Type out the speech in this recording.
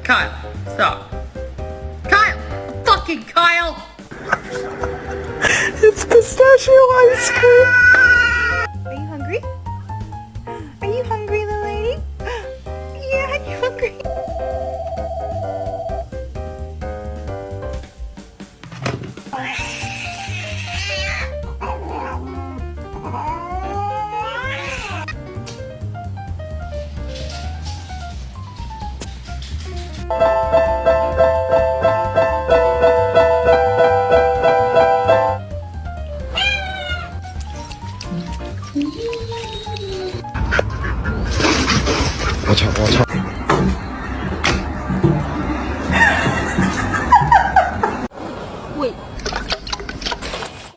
Kyle, stop. Kyle! Fucking Kyle! It's pistachio ice cream. Are you hungry? Are you hungry, little lady? Yeah, are you hungry? watch out, watch out.